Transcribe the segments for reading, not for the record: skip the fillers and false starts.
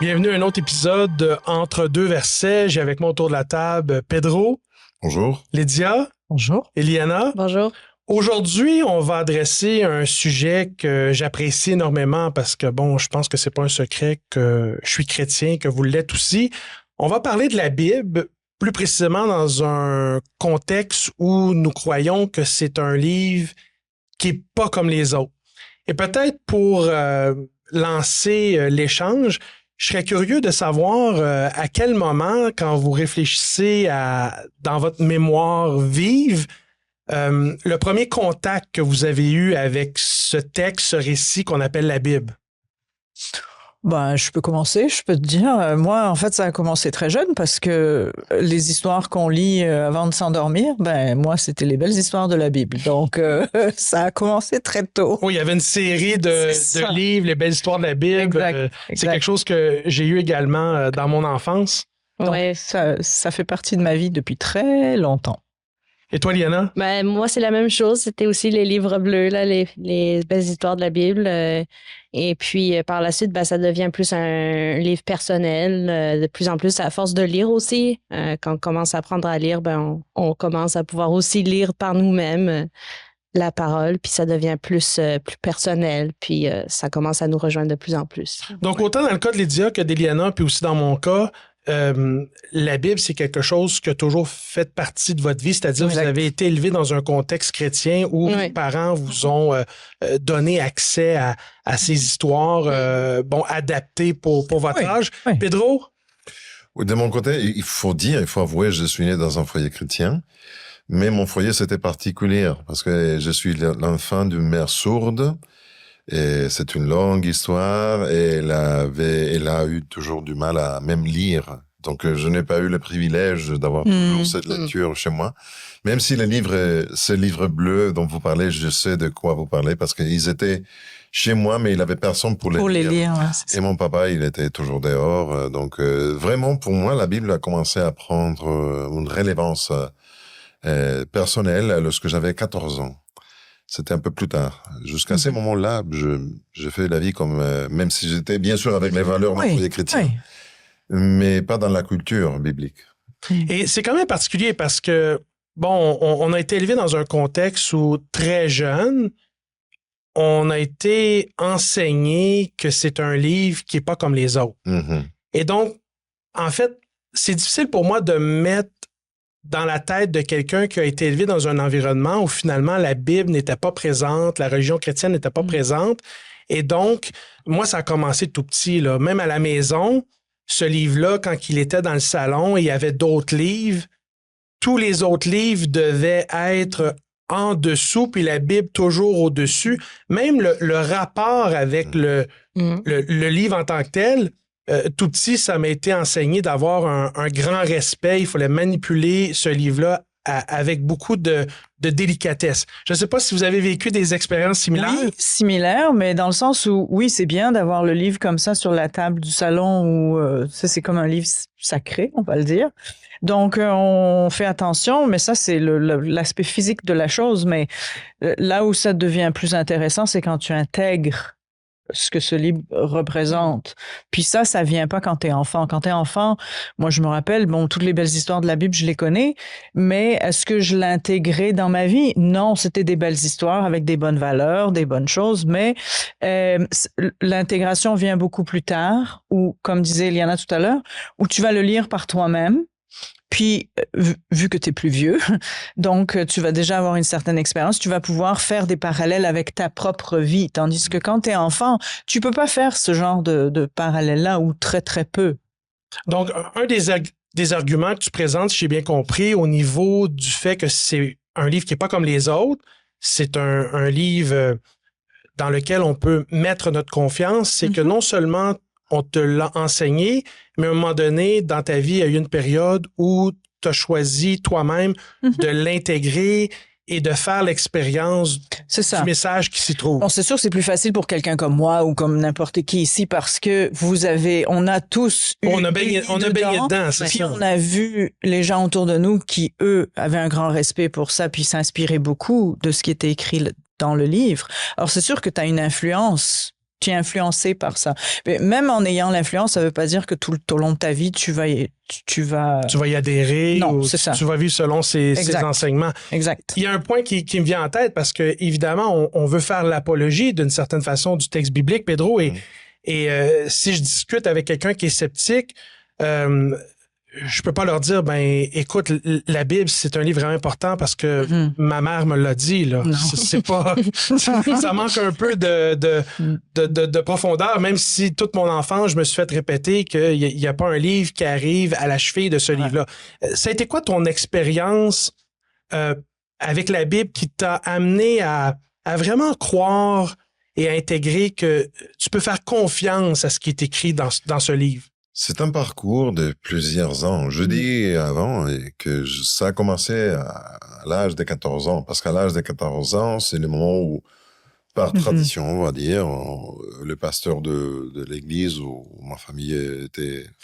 Bienvenue à un autre épisode de Entre deux versets. J'ai avec moi autour de la table Pedro. Bonjour. Lydia. Bonjour. Eliana. Bonjour. Aujourd'hui, on va adresser un sujet que j'apprécie énormément parce que, je pense que c'est pas un secret que je suis chrétien, que vous l'êtes aussi. On va parler de la Bible, plus précisément dans un contexte où nous croyons que c'est un livre qui est pas comme les autres. Et peut-être pour lancer l'échange, je serais curieux de savoir à quel moment, quand vous réfléchissez dans votre mémoire vive, le premier contact que vous avez eu avec ce texte, ce récit qu'on appelle la Bible. Je peux commencer, je peux te dire. Moi, en fait, ça a commencé très jeune parce que les histoires qu'on lit avant de s'endormir, moi, c'était les belles histoires de la Bible. Donc, ça a commencé très tôt. Oui, il y avait une série de livres, les belles histoires de la Bible. Exact. C'est quelque chose que j'ai eu également dans mon enfance. Donc, Ouais. ça fait partie de ma vie depuis très longtemps. Et toi, Liana? Moi, c'est la même chose. C'était aussi les livres bleus, là, les belles histoires de la Bible. Et puis, par la suite, ça devient plus un livre personnel. De plus en plus, à force de lire aussi. Quand on commence à apprendre à lire, on commence à pouvoir aussi lire par nous-mêmes la parole. Puis, ça devient plus personnel. Puis, ça commence à nous rejoindre de plus en plus. Donc, autant dans le cas de Lydia que d'Eliana, puis aussi dans mon cas, la Bible, c'est quelque chose qui a toujours fait partie de votre vie, c'est-à-dire que vous avez été élevé dans un contexte chrétien où vos parents vous ont donné accès à ces histoires adaptées pour votre âge. Oui. Pedro? De mon côté, il faut avouer, je suis né dans un foyer chrétien, mais mon foyer, c'était particulier parce que je suis l'enfant d'une mère sourde. Et c'est une longue histoire et elle a eu toujours du mal à même lire. Donc, je n'ai pas eu le privilège d'avoir toujours cette lecture chez moi. Même si ce livre bleu dont vous parlez, je sais de quoi vous parlez parce qu'ils étaient chez moi, mais il avait personne pour les lire. Ouais, et mon papa, il était toujours dehors. Donc, vraiment, pour moi, la Bible a commencé à prendre une relevance personnelle lorsque j'avais 14 ans. C'était un peu plus tard. Jusqu'à ces moments-là, je fais la vie comme, même si j'étais bien sûr avec les valeurs d'un foyer chrétien, mais pas dans la culture biblique. Et c'est quand même particulier parce que, on a été élevé dans un contexte où, très jeune, on a été enseigné que c'est un livre qui n'est pas comme les autres. Mm-hmm. Et donc, en fait, c'est difficile pour moi de mettre dans la tête de quelqu'un qui a été élevé dans un environnement où finalement la Bible n'était pas présente, la religion chrétienne n'était pas présente. Et donc, moi, ça a commencé tout petit, là. Même à la maison, ce livre-là, quand il était dans le salon, il y avait d'autres livres. Tous les autres livres devaient être en dessous, puis la Bible toujours au-dessus. Même le rapport avec le livre en tant que tel, tout petit, ça m'a été enseigné d'avoir un grand respect. Il fallait manipuler ce livre-là avec beaucoup de délicatesse. Je ne sais pas si vous avez vécu des expériences similaires. Oui, similaires, mais dans le sens où, oui, c'est bien d'avoir le livre comme ça sur la table du salon où ça, c'est comme un livre sacré, on va le dire. Donc, on fait attention, mais ça, c'est l'aspect physique de la chose. Mais là où ça devient plus intéressant, c'est quand tu intègres ce que ce livre représente. Puis ça vient pas quand t'es enfant. Quand t'es enfant, moi, je me rappelle, toutes les belles histoires de la Bible, je les connais, mais est-ce que je l'ai intégré dans ma vie? Non, c'était des belles histoires avec des bonnes valeurs, des bonnes choses, mais l'intégration vient beaucoup plus tard, ou, comme disait Eliana tout à l'heure, où tu vas le lire par toi-même. Puis, vu que tu es plus vieux, donc tu vas déjà avoir une certaine expérience, tu vas pouvoir faire des parallèles avec ta propre vie. Tandis que quand tu es enfant, tu peux pas faire ce genre de parallèle-là ou très, très peu. Donc, un des arguments que tu présentes, si j'ai bien compris, au niveau du fait que c'est un livre qui n'est pas comme les autres, c'est un livre dans lequel on peut mettre notre confiance, c'est que non seulement on te l'a enseigné, mais à un moment donné, dans ta vie, il y a eu une période où tu as choisi toi-même de l'intégrer et de faire l'expérience du message qui s'y trouve. Bon, c'est sûr que c'est plus facile pour quelqu'un comme moi ou comme n'importe qui ici parce que on a tous eu on a baigné dedans, c'est puis ça. on a vu les gens autour de nous qui, eux, avaient un grand respect pour ça puis s'inspiraient beaucoup de ce qui était écrit dans le livre. Alors, c'est sûr que tu as une influence tu es influencé par ça. Mais même en ayant l'influence, ça veut pas dire que tout au long de ta vie, tu vas Tu vas y adhérer. Non, ou c'est ça. Tu vas vivre selon ses enseignements. Exact. Il y a un point qui me vient en tête parce que, évidemment, on veut faire l'apologie d'une certaine façon du texte biblique, Pedro, et si je discute avec quelqu'un qui est sceptique, je peux pas leur dire, écoute, la Bible, c'est un livre vraiment important parce que ma mère me l'a dit, là. C'est pas, ça manque un peu de profondeur, même si toute mon enfance, je me suis fait répéter qu'il y a pas un livre qui arrive à la cheville de ce livre-là. Ça a été quoi ton expérience, avec la Bible qui t'a amené à vraiment croire et à intégrer que tu peux faire confiance à ce qui est écrit dans ce livre? C'est un parcours de plusieurs ans. Je dis avant que ça a commencé à l'âge de 14 ans, parce qu'à l'âge de 14 ans, c'est le moment où, par tradition, on va dire, le pasteur de l'église où ma famille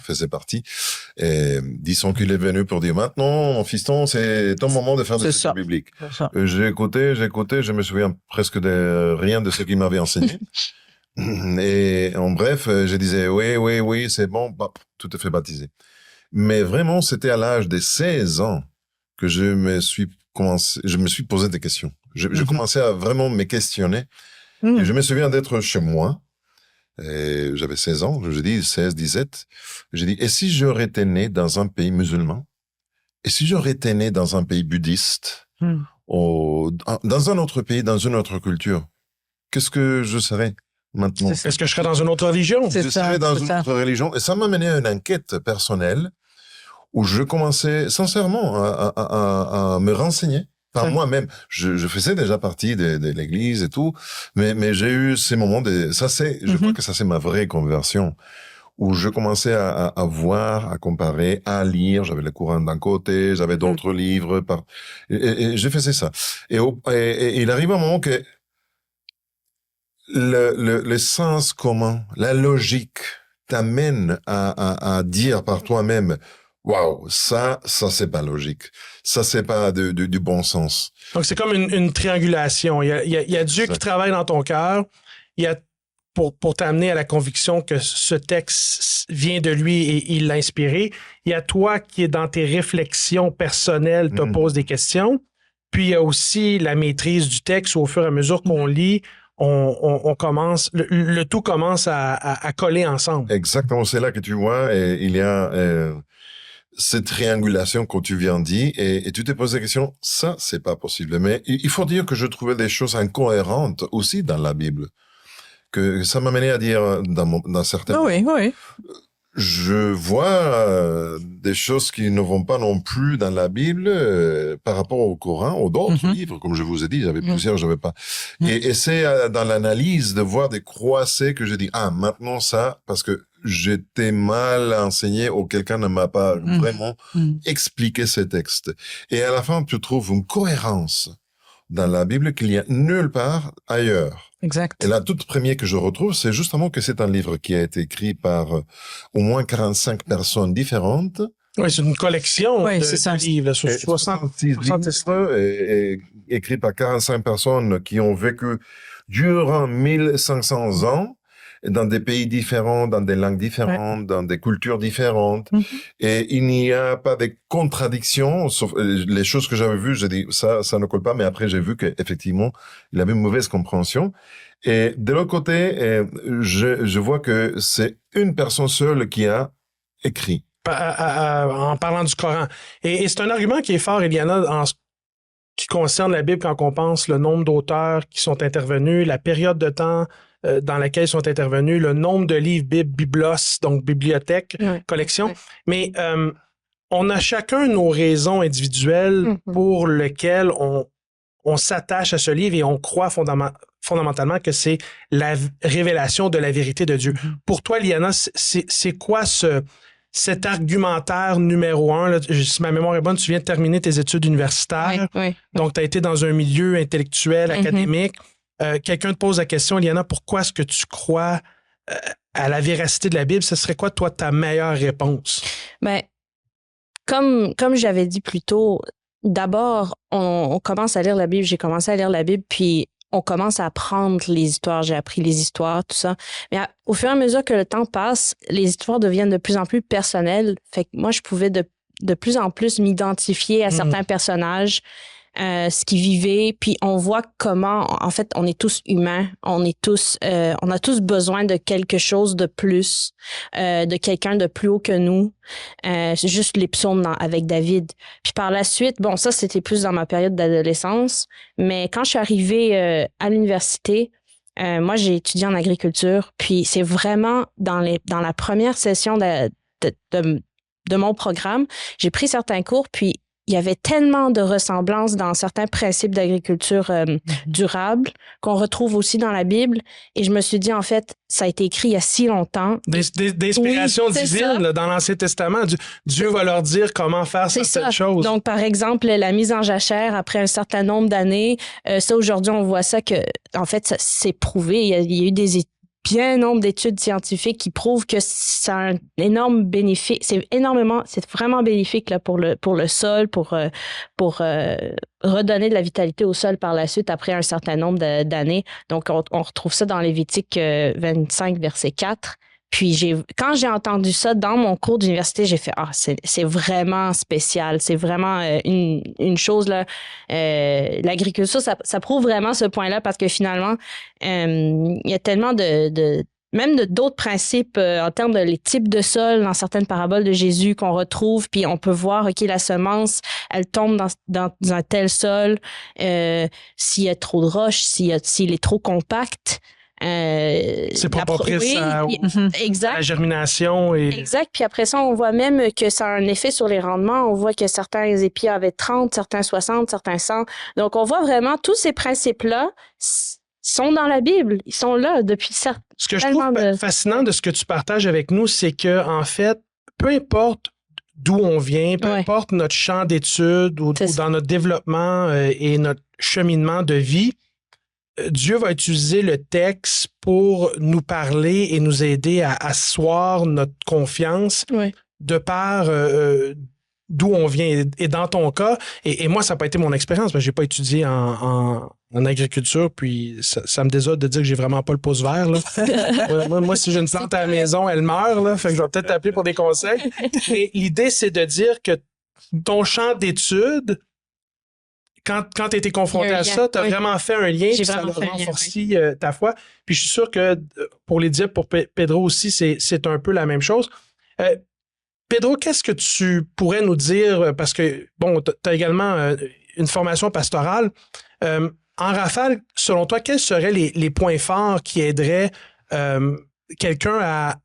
faisait partie, et disons qu'il est venu pour dire, maintenant, mon fiston, c'est ton moment de faire des études bibliques. J'ai écouté, je me souviens presque de rien de ce qu'il m'avait enseigné. Et en bref, je disais oui, c'est bon, tout est fait baptiser. Mais vraiment, c'était à l'âge de 16 ans que je me suis posé des questions. Je commençais à vraiment me questionner. Et je me souviens d'être chez moi. Et j'avais 16 ans, je dis 16, 17. J'ai dit, et si j'aurais été né dans un pays musulman? Et si j'aurais été né dans un pays bouddhiste? Dans un autre pays, dans une autre culture? Qu'est-ce que je serais maintenant? Est-ce que je serais dans une autre religion? Je serais dans une autre religion. Et ça m'a mené à une enquête personnelle où je commençais sincèrement à me renseigner par moi-même. Je faisais déjà partie de l'église et tout, mais j'ai eu ces moments je crois que ça c'est ma vraie conversion, où je commençais à voir, à comparer, à lire. J'avais le Coran d'un côté, j'avais d'autres livres et je faisais ça. Et il arrive un moment que le sens commun, la logique t'amène à dire par toi-même, waouh, ça c'est pas logique. Ça c'est pas du bon sens. Donc c'est comme une triangulation. Il y a Dieu qui travaille dans ton cœur. Il y a pour t'amener à la conviction que ce texte vient de lui et il l'a inspiré. Il y a toi qui est dans tes réflexions personnelles, te pose des questions. Puis il y a aussi la maîtrise du texte où, au fur et à mesure qu'on lit, on commence, le tout commence à coller ensemble. Exactement, c'est là que tu vois, et il y a cette triangulation que tu viens de dire, et tu te poses la question, ça c'est pas possible. Mais il faut dire que je trouvais des choses incohérentes aussi dans la Bible, que ça m'a mené à dire dans certains oui. Je vois des choses qui ne vont pas non plus dans la Bible par rapport au Coran ou d'autres livres, comme je vous ai dit, j'avais plusieurs, j'avais pas. Et c'est dans l'analyse de voir des croisés que je dis, maintenant ça, parce que j'étais mal enseigné ou quelqu'un ne m'a pas vraiment expliqué ces textes. Et à la fin, tu trouves une cohérence dans la Bible qu'il n'y a nulle part ailleurs. Exact. Et la toute première que je retrouve, c'est justement que c'est un livre qui a été écrit par au moins 45 personnes différentes. Oui, c'est une collection de livres. 66 livres écrits par 45 personnes qui ont vécu durant 1500 ans dans des pays différents, dans des langues différentes, dans des cultures différentes. Et il n'y a pas de contradictions, sauf les choses que j'avais vues, j'ai dit, ça ne colle pas, mais après j'ai vu qu'effectivement, il avait une mauvaise compréhension. Et de l'autre côté, je vois que c'est une personne seule qui a écrit. En parlant du Coran. Et c'est un argument qui est fort, Eliana, en ce qui concerne la Bible, quand on pense le nombre d'auteurs qui sont intervenus, la période de temps dans laquelle ils sont intervenus, le nombre de livres biblos, donc bibliothèque, collection. Mais on a chacun nos raisons individuelles pour lesquelles on s'attache à ce livre et on croit fondamentalement que c'est la révélation de la vérité de Dieu. Pour toi, Liana, c'est quoi cet argumentaire numéro 1? Là, si ma mémoire est bonne, tu viens de terminer tes études universitaires. Oui. Donc, tu as été dans un milieu intellectuel, académique. Quelqu'un te pose la question, Liana, pourquoi est-ce que tu crois à la véracité de la Bible? Ce serait quoi, toi, ta meilleure réponse? Ben, comme j'avais dit plus tôt, d'abord, on commence à lire la Bible. J'ai commencé à lire la Bible, puis on commence à apprendre les histoires. J'ai appris les histoires, tout ça. Mais au fur et à mesure que le temps passe, les histoires deviennent de plus en plus personnelles. Fait que moi, je pouvais de plus en plus m'identifier à certains personnages, ce qu'ils vivaient. Puis on voit comment, en fait, on est tous humains. On a tous besoin de quelque chose de plus, de quelqu'un de plus haut que nous. C'est juste les psaumes avec David. Puis par la suite, bon, ça, c'était plus dans ma période d'adolescence. Mais quand je suis arrivée à l'université, moi, j'ai étudié en agriculture. Puis c'est vraiment dans la première session de mon programme, j'ai pris certains cours, puis il y avait tellement de ressemblances dans certains principes d'agriculture durable qu'on retrouve aussi dans la Bible. Et je me suis dit, en fait, ça a été écrit il y a si longtemps. D'inspiration divine là, dans l'Ancien Testament. Dieu va leur dire comment faire certaines choses. Donc, par exemple, la mise en jachère après un certain nombre d'années, ça, aujourd'hui, on voit ça que, en fait, ça c'est prouvé. Il y a eu bien nombre d'études scientifiques qui prouvent que ça a un énorme bénéfice. C'est vraiment bénéfique là, pour le sol, pour redonner de la vitalité au sol par la suite après un certain nombre d'années. Donc, on retrouve ça dans Lévitique 25, verset 4. Puis, quand j'ai entendu ça dans mon cours d'université, j'ai fait, c'est vraiment spécial. C'est vraiment une chose, là. L'agriculture, ça prouve vraiment ce point-là parce que finalement, il y a tellement même d'autres principes en termes de les types de sols dans certaines paraboles de Jésus qu'on retrouve, puis on peut voir, OK, la semence, elle tombe dans un tel sol, s'il y a trop de roches, s'il est trop compact. C'est pas propice à la germination. Exact. Puis après ça, on voit même que ça a un effet sur les rendements. On voit que certains épis avaient 30, certains 60, certains 100. Donc, on voit vraiment tous ces principes-là sont dans la Bible. Ils sont là depuis ça. Ce que je trouve fascinant de ce que tu partages avec nous, c'est que en fait, peu importe d'où on vient, peu importe notre champ d'études ou dans notre développement et notre cheminement de vie, Dieu va utiliser le texte pour nous parler et nous aider à asseoir notre confiance de par d'où on vient. Et dans ton cas, et moi, ça n'a pas été mon expérience, parce que je n'ai pas étudié en agriculture, puis ça me désole de dire que j'ai vraiment pas le pouce vert. Là. moi, si j'ai une plante à la maison, elle meurt. Là, fait que je vais peut-être t'appeler pour des conseils. Et l'idée, c'est de dire que ton champ d'études, quand tu as été confronté à ça, tu as vraiment fait un lien, puis ça a renforcé ta foi. Puis je suis sûr que pour les dièbres, pour Pedro aussi, c'est un peu la même chose. Pedro, qu'est-ce que tu pourrais nous dire? Parce que, bon, tu as également une formation pastorale. En rafale, selon toi, quels seraient les points forts qui aideraient quelqu'un à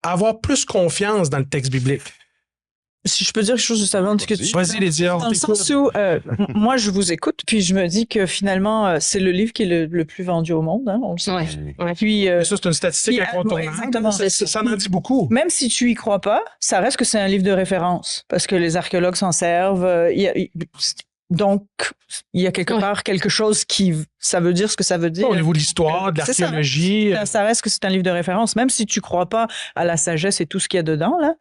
avoir plus confiance dans le texte biblique? Si je peux dire quelque chose juste avant de ce que tu... Vas-y, les dire. Dans le sens où, moi, je vous écoute, puis je me dis que finalement, c'est le livre qui est le plus vendu au monde, hein, on le sait. Ouais. Puis, ça, c'est une statistique incontournable. Exactement. Ça en dit beaucoup. Même si tu y crois pas, ça reste que c'est un livre de référence, parce que les archéologues s'en servent. Donc, il y a quelque part quelque chose ça veut dire ce que ça veut dire. Au niveau de l'histoire, de l'archéologie. Ça reste que c'est un livre de référence. Même si tu crois pas à la sagesse et tout ce qu'il y a dedans, là,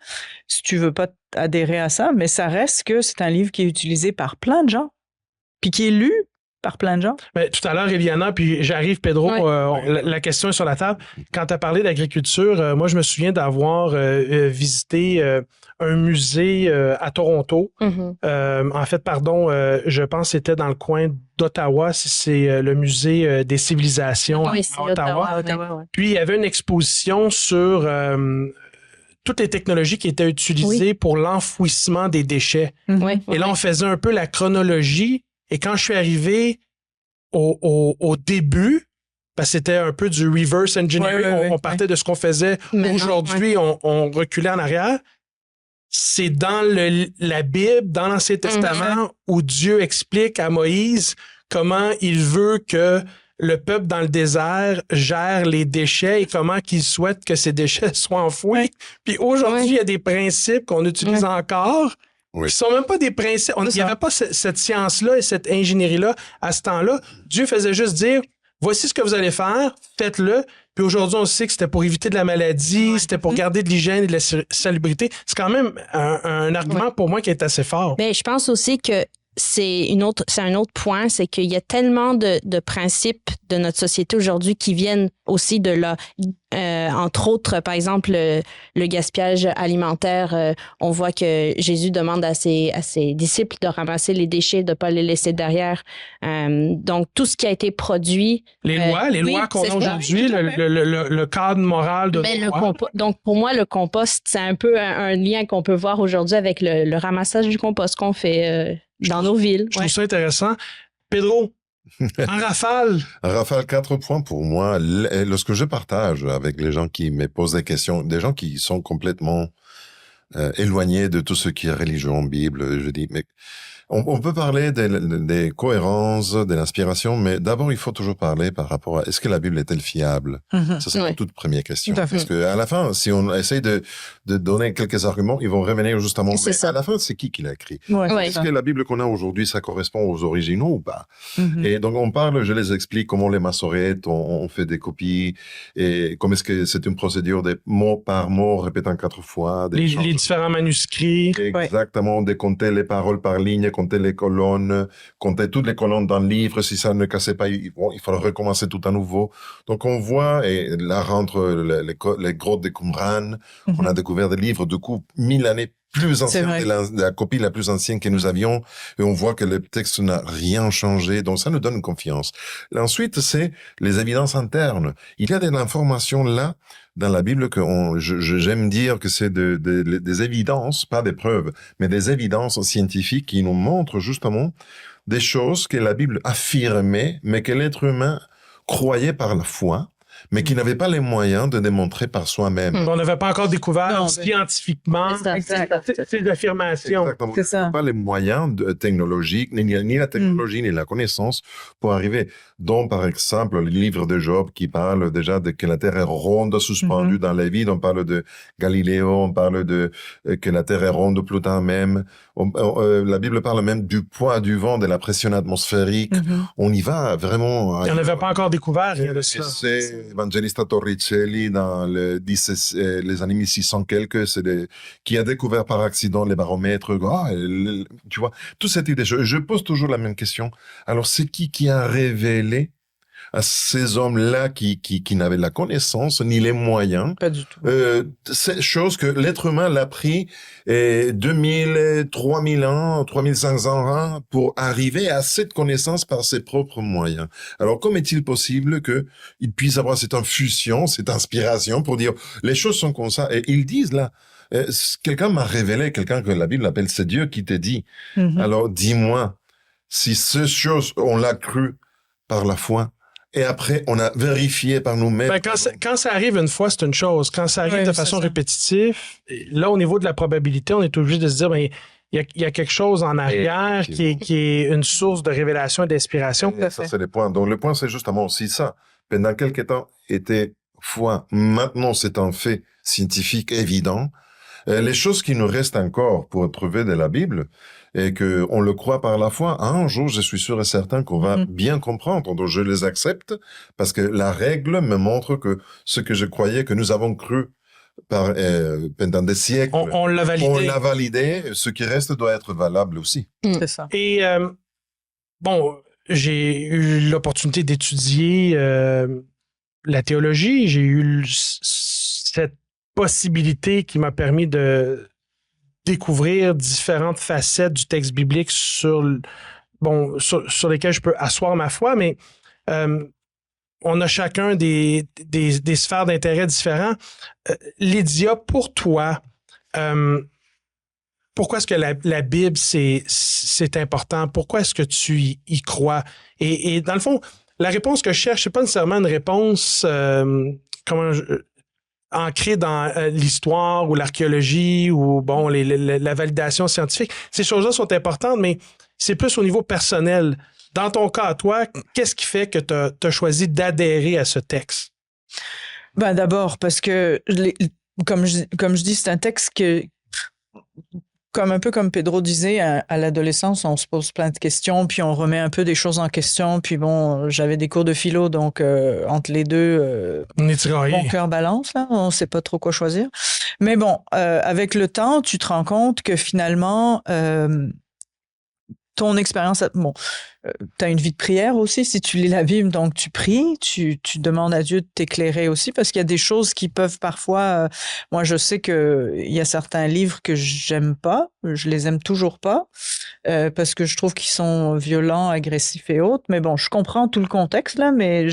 si tu veux pas adhérer à ça, mais ça reste que c'est un livre qui est utilisé par plein de gens, puis qui est lu par plein de gens. Mais tout à l'heure, Eliana, puis j'arrive, Pedro, la question est sur la table. Quand tu as parlé d'agriculture, moi, je me souviens d'avoir visité un musée à Toronto. En fait, je pense que c'était dans le coin d'Ottawa, c'est le musée des civilisations à Ottawa. Puis, il y avait une exposition sur toutes les technologies qui étaient utilisées pour l'enfouissement des déchets. Et là, on faisait un peu la chronologie. Et quand je suis arrivé au début, parce que c'était un peu du reverse engineering, on partait de ce qu'on faisait aujourd'hui, on reculait en arrière. C'est dans la Bible, dans l'Ancien Testament, où Dieu explique à Moïse comment il veut que le peuple dans le désert gère les déchets et comment qu'il souhaite que ces déchets soient enfouis. Puis aujourd'hui, il y a des principes qu'on utilise encore qui ne sont même pas des principes. Il n'y avait pas cette science-là et cette ingénierie-là à ce temps-là. Dieu faisait juste dire, voici ce que vous allez faire, faites-le. Puis aujourd'hui, on sait que c'était pour éviter de la maladie, c'était pour garder de l'hygiène et de la salubrité. C'est quand même un argument pour moi qui est assez fort. Mais je pense aussi que c'est un autre point, c'est qu'il y a tellement de principes de notre société aujourd'hui qui viennent aussi de là. Entre autres, par exemple, le gaspillage alimentaire. On voit que Jésus demande à ses disciples de ramasser les déchets, de ne pas les laisser derrière. Donc, tout ce qui a été produit. Les lois qu'on a aujourd'hui, le cadre moral de droit. Donc, pour moi, le compost, c'est un peu un lien qu'on peut voir aujourd'hui avec le ramassage du compost qu'on fait dans nos villes. Je trouve ça intéressant. Pedro, en rafale. En rafale, 4 points pour moi. Lorsque je partage avec les gens qui me posent des questions, des gens qui sont complètement éloignés de tout ce qui est religion, Bible, je dis, mais on peut parler des cohérences, de l'inspiration, mais d'abord, il faut toujours parler par rapport à est-ce que la Bible est-elle fiable? Ça, c'est la toute première question. Parce que à la fin, si on essaye de donner quelques arguments, ils vont revenir justement. Mais à la fin, c'est qui l'a écrit? Est-ce que la Bible qu'on a aujourd'hui, ça correspond aux originaux ou pas? Et donc, on parle, je les explique comment les massorètes, on fait des copies, et comment est-ce que c'est une procédure de mot par mot, répétant 4 fois. Les différents manuscrits. Exactement, de compter les paroles par ligne, compter les colonnes, compter toutes les colonnes dans le livre. Si ça ne cassait pas, il fallait recommencer tout à nouveau. Donc, on voit, et là rentre les grottes de Qumran. On a découvert des livres, du coup, 1000 années plus ancienne, la copie la plus ancienne que nous avions, et on voit que le texte n'a rien changé, donc ça nous donne une confiance. Et ensuite, c'est les évidences internes. Il y a de l'information là, dans la Bible, que j'aime dire que c'est des évidences, pas des preuves, mais des évidences scientifiques qui nous montrent justement des choses que la Bible affirmait, mais que l'être humain croyait par la foi, mais qui n'avait pas les moyens de démontrer par soi-même. On n'avait pas encore découvert scientifiquement ces affirmations. Exactement. C'est ça. Pas les moyens technologiques, ni la technologie, ni la connaissance pour arriver. Donc, par exemple, le livre de Job qui parle déjà de que la Terre est ronde, suspendue dans les vides. On parle de Galiléo, on parle de que la Terre est ronde, Pluton même. La Bible parle même du poids du vent, de la pression atmosphérique. On y va vraiment. On n'avait pas encore découvert rien de ça. C'est Evangelista Torricelli dans les années 1600 quelques, qui a découvert par accident les baromètres. Tu vois, toute cette idée. Je pose toujours la même question. Alors, c'est qui a révélé à ces hommes-là qui n'avaient la connaissance ni les moyens? Pas du tout. C'est chose que l'être humain l'a pris 2000, 3000 ans, 3500 ans pour arriver à cette connaissance par ses propres moyens. Alors, comment est-il possible qu'il puisse avoir cette infusion, cette inspiration pour dire les choses sont comme ça? Et ils disent là, quelqu'un m'a révélé, quelqu'un que la Bible appelle c'est Dieu qui t'a dit. Alors, dis-moi, si ces choses, on l'a cru par la foi, et après, on a vérifié par nous-mêmes. Quand ça arrive une fois, c'est une chose. Quand ça arrive de façon répétitive, là, au niveau de la probabilité, on est obligé de se dire, il y a quelque chose en arrière qui est une source de révélation et d'inspiration. Ça, c'est le point. Donc, le point, c'est justement aussi ça. Pendant quelque temps, était foi. Maintenant, c'est un fait scientifique évident. Les choses qui nous restent encore pour prouver de la Bible, et que on le croit par la foi, un jour, je suis sûr et certain qu'on va bien comprendre. Donc, je les accepte parce que la règle me montre que ce que je croyais, que nous avons cru pendant des siècles, on l'a validé. On l'a validé. Ce qui reste doit être valable aussi. C'est ça. Et j'ai eu l'opportunité d'étudier la théologie. J'ai eu cette possibilité qui m'a permis de découvrir différentes facettes du texte biblique sur lesquelles je peux asseoir ma foi, mais on a chacun des sphères d'intérêt différents. Lydia, pour toi, pourquoi est-ce que la Bible, c'est important? Pourquoi est-ce que tu y crois? Et dans le fond, la réponse que je cherche, c'est pas nécessairement une réponse ancrée dans l'histoire ou l'archéologie ou la validation scientifique. Ces choses-là sont importantes, mais c'est plus au niveau personnel. Dans ton cas, toi, qu'est-ce qui fait que tu as choisi d'adhérer à ce texte? Ben d'abord, parce que, comme je dis, c'est un texte que, un peu comme Pedro disait, à l'adolescence, on se pose plein de questions, puis on remet un peu des choses en question. Puis bon, j'avais des cours de philo, donc entre les deux, mon cœur balance, là, on ne sait pas trop quoi choisir. Mais bon, avec le temps, tu te rends compte que finalement, ton expérience, bon, tu as une vie de prière aussi, si tu lis la Bible, donc tu pries, tu demandes à Dieu de t'éclairer aussi, parce qu'il y a des choses qui peuvent parfois, moi je sais que il y a certains livres que j'aime pas, je les aime toujours pas, parce que je trouve qu'ils sont violents, agressifs et autres, mais bon, je comprends tout le contexte là, mais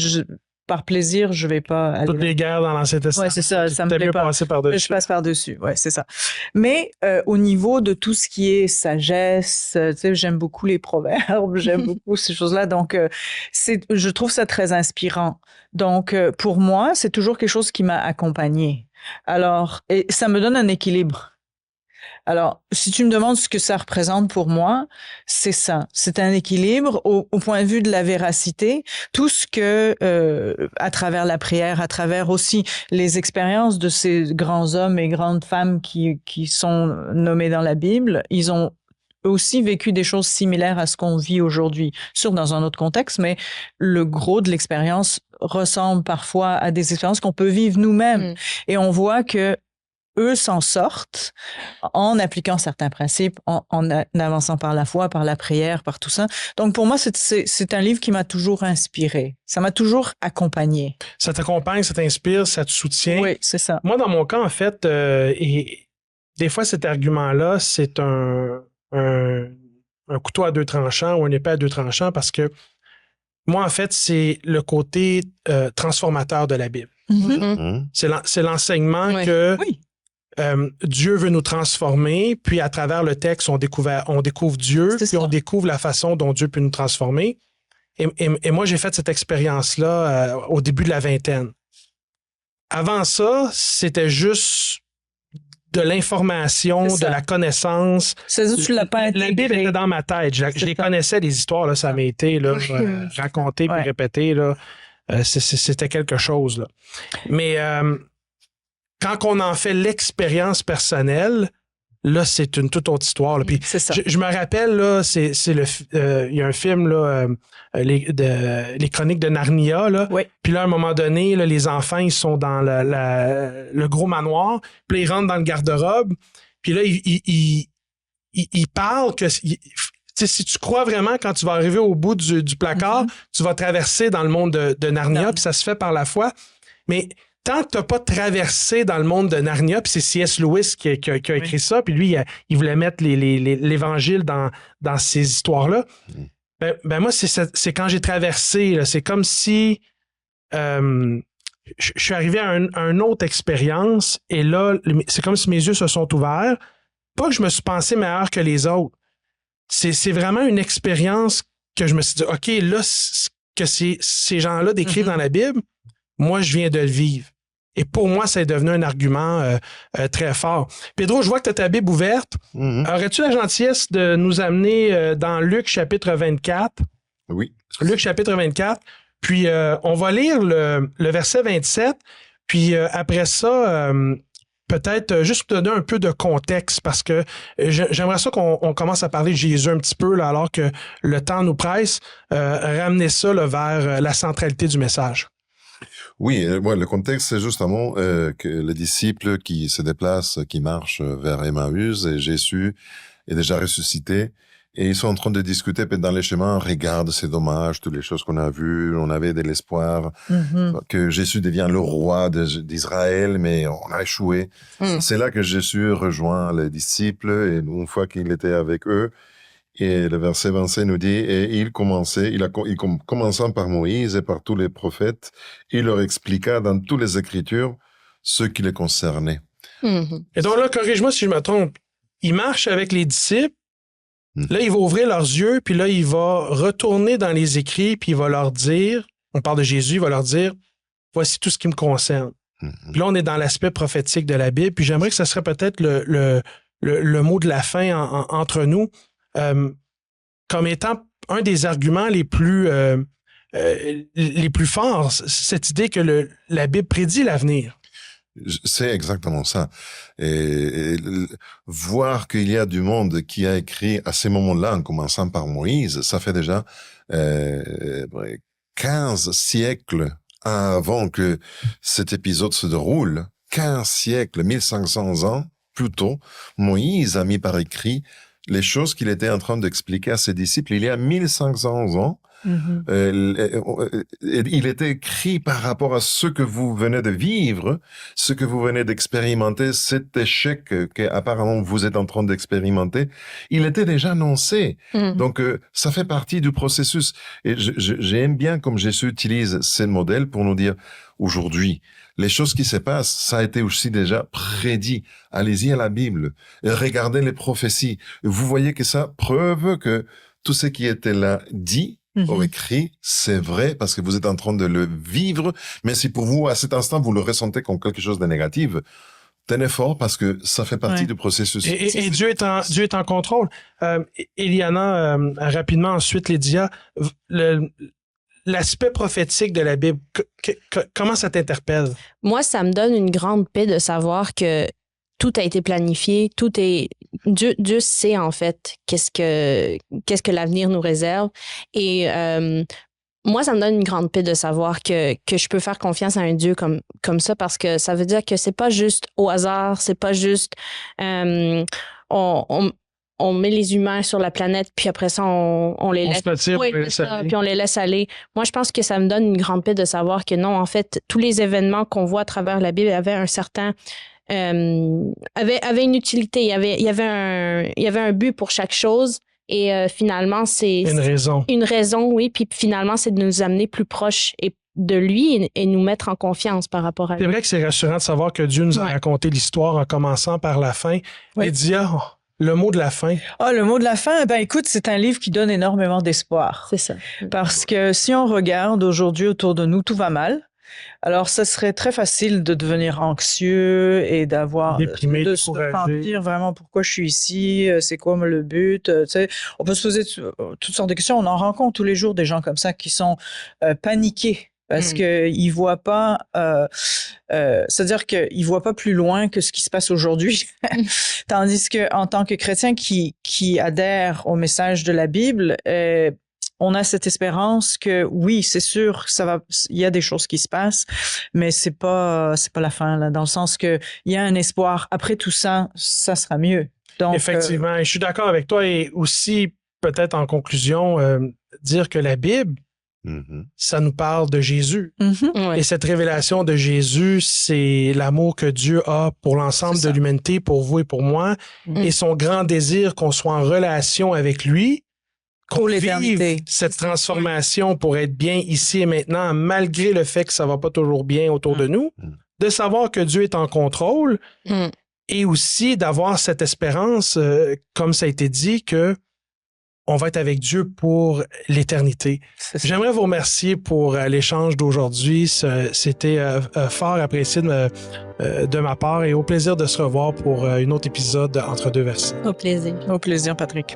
par plaisir, je vais pas aller. Toutes les guerres dans l'Ancien Testament. Ouais, c'est ça, ça me plaît pas. Passer par-dessus. Je passe par-dessus, ouais, c'est ça. Mais au niveau de tout ce qui est sagesse, tu sais, j'aime beaucoup les proverbes, j'aime beaucoup ces choses-là. Donc, je trouve ça très inspirant. Donc, pour moi, c'est toujours quelque chose qui m'a accompagnée. Alors, et ça me donne un équilibre. Alors, si tu me demandes ce que ça représente pour moi, c'est ça. C'est un équilibre au point de vue de la véracité. Tout ce que, à travers la prière, à travers aussi les expériences de ces grands hommes et grandes femmes qui sont nommés dans la Bible, ils ont aussi vécu des choses similaires à ce qu'on vit aujourd'hui, sûr dans un autre contexte, mais le gros de l'expérience ressemble parfois à des expériences qu'on peut vivre nous-mêmes. Et on voit que eux s'en sortent en appliquant certains principes, en avançant par la foi, par la prière, par tout ça. Donc, pour moi, c'est un livre qui m'a toujours inspiré. Ça m'a toujours accompagné. Ça t'accompagne, ça t'inspire, ça te soutient. Oui, c'est ça. Moi, dans mon cas, en fait, et des fois, cet argument-là, c'est un couteau à deux tranchants ou une épée à deux tranchants parce que moi, en fait, c'est le côté transformateur de la Bible. C'est l'enseignement que Dieu veut nous transformer, puis à travers le texte, on découvre Dieu, puis on découvre la façon dont Dieu peut nous transformer. Et moi, j'ai fait cette expérience-là au début de la vingtaine. Avant ça, c'était juste de l'information, de la connaissance. C'est-à-dire que tu l'as pas intégré. La Bible était dans ma tête. Je les connaissais, les histoires, là, ça m'a été raconté puis répété. Là, c'était quelque chose. Là. Mais quand on en fait l'expérience personnelle, là, c'est une toute autre histoire. Là. Puis je me rappelle, là, il y a un film, là, les Chroniques de Narnia. Là. Oui. Puis là, à un moment donné, là, les enfants, ils sont dans le gros manoir. Puis là, ils rentrent dans le garde-robe. Puis là, ils parlent que... si tu crois vraiment, quand tu vas arriver au bout du placard, tu vas traverser dans le monde de Narnia, puis ça se fait par la foi. Mais tant que tu n'as pas traversé dans le monde de Narnia, puis c'est C.S. Lewis qui a écrit ça, puis lui, il voulait mettre l'Évangile dans ces histoires-là. Ben moi, c'est quand j'ai traversé, là, c'est comme si je suis arrivé à une autre expérience, et là, c'est comme si mes yeux se sont ouverts. Pas que je me suis pensé meilleur que les autres. C'est vraiment une expérience que je me suis dit, OK, là, ce que ces gens-là décrivent dans la Bible, moi, je viens de le vivre. Et pour moi, ça est devenu un argument très fort. Pedro, je vois que tu as ta Bible ouverte. Aurais-tu la gentillesse de nous amener dans Luc chapitre 24? Oui. Luc chapitre 24. Puis, on va lire le verset 27. Puis, après ça... peut-être juste te donner un peu de contexte parce que j'aimerais ça qu'on commence à parler de Jésus un petit peu là, alors que le temps nous presse, ramener ça là, vers la centralité du message. Oui, le contexte, c'est justement que les disciples qui se déplacent, qui marchent vers Emmaüs, et Jésus est déjà ressuscité, et ils sont en train de discuter dans les chemins, regarde, c'est dommage, toutes les choses qu'on a vues, on avait de l'espoir que Jésus devienne le roi d'Israël, mais on a échoué. C'est là que Jésus rejoint les disciples, et une fois qu'il était avec eux, et le verset 25 nous dit, et il commençant par Moïse et par tous les prophètes, il leur expliqua dans toutes les Écritures ce qui les concernait. Et donc là, corrige-moi si je me trompe, il marche avec les disciples, là, il va ouvrir leurs yeux, puis là, il va retourner dans les écrits, puis il va leur dire, on parle de Jésus, il va leur dire, voici tout ce qui me concerne. Puis là, on est dans l'aspect prophétique de la Bible, puis j'aimerais que ce serait peut-être le mot de la fin entre nous, comme étant un des arguments les plus forts, cette idée que la Bible prédit l'avenir. C'est exactement ça. Et voir qu'il y a du monde qui a écrit à ces moments-là, en commençant par Moïse, ça fait déjà 15 siècles avant que cet épisode se déroule. 15 siècles, 1500 ans plus tôt, Moïse a mis par écrit les choses qu'il était en train d'expliquer à ses disciples il y a 1500 ans. Il était écrit par rapport à ce que vous venez de vivre, ce que vous venez d'expérimenter, cet échec qu'apparemment vous êtes en train d'expérimenter. Il était déjà annoncé. Donc, ça fait partie du processus. Et j'aime bien comme Jésus utilise ces modèles pour nous dire, aujourd'hui, les choses qui se passent, ça a été aussi déjà prédit. Allez-y à la Bible, regardez les prophéties. Vous voyez que ça preuve que tout ce qui était là dit, ou écrit, c'est vrai parce que vous êtes en train de le vivre, mais si pour vous, à cet instant, vous le ressentez comme quelque chose de négatif, tenez fort parce que ça fait partie du processus. Et Dieu est en contrôle. Eliana, rapidement ensuite, Lydia, l'aspect prophétique de la Bible, comment ça t'interpelle? Moi, ça me donne une grande paix de savoir que tout a été planifié, Dieu sait en fait qu'est-ce que l'avenir nous réserve. Et moi, ça me donne une grande paix de savoir que je peux faire confiance à un Dieu comme ça, parce que ça veut dire que c'est pas juste au hasard, c'est pas juste on met les humains sur la planète, puis après ça, on les laisse. On les laisse aller. Puis on les laisse aller. Moi, je pense que ça me donne une grande paix de savoir que non, en fait, tous les événements qu'on voit à travers la Bible avaient un certain avait une utilité, il y avait un but pour chaque chose, et finalement c'est une raison, oui, puis finalement c'est de nous amener plus proches de lui et nous mettre en confiance par rapport à lui. C'est vrai que c'est rassurant de savoir que Dieu nous a raconté l'histoire en commençant par la fin. Oui. Et dire le mot de la fin. Le mot de la fin, ben écoute, c'est un livre qui donne énormément d'espoir. C'est ça. Parce que si on regarde aujourd'hui autour de nous, tout va mal. Alors, ça serait très facile de devenir anxieux et déprimé, de se sentir vraiment pourquoi je suis ici, c'est quoi le but, tu sais. On peut se poser toutes sortes de questions. On en rencontre tous les jours des gens comme ça qui sont paniqués parce qu'ils voient pas, c'est-à-dire qu'ils voient pas plus loin que ce qui se passe aujourd'hui. Tandis que en tant que chrétien qui adhère au message de la Bible, on a cette espérance que oui, c'est sûr, il y a des choses qui se passent, mais c'est pas la fin, là, dans le sens que il y a un espoir. Après tout ça, ça sera mieux. Donc, effectivement, et je suis d'accord avec toi, et aussi, peut-être en conclusion, dire que la Bible, ça nous parle de Jésus. Et cette révélation de Jésus, c'est l'amour que Dieu a pour l'ensemble de l'humanité, pour vous et pour moi, et son grand désir qu'on soit en relation avec lui, qu'on vive cette transformation pour être bien ici et maintenant, malgré le fait que ça va pas toujours bien autour de nous, de savoir que Dieu est en contrôle, et aussi d'avoir cette espérance, comme ça a été dit, que on va être avec Dieu pour l'éternité. J'aimerais vous remercier pour l'échange d'aujourd'hui. C'était fort apprécié de ma part, et au plaisir de se revoir pour un autre épisode Entre deux versets. Au plaisir. Au plaisir, Patrick.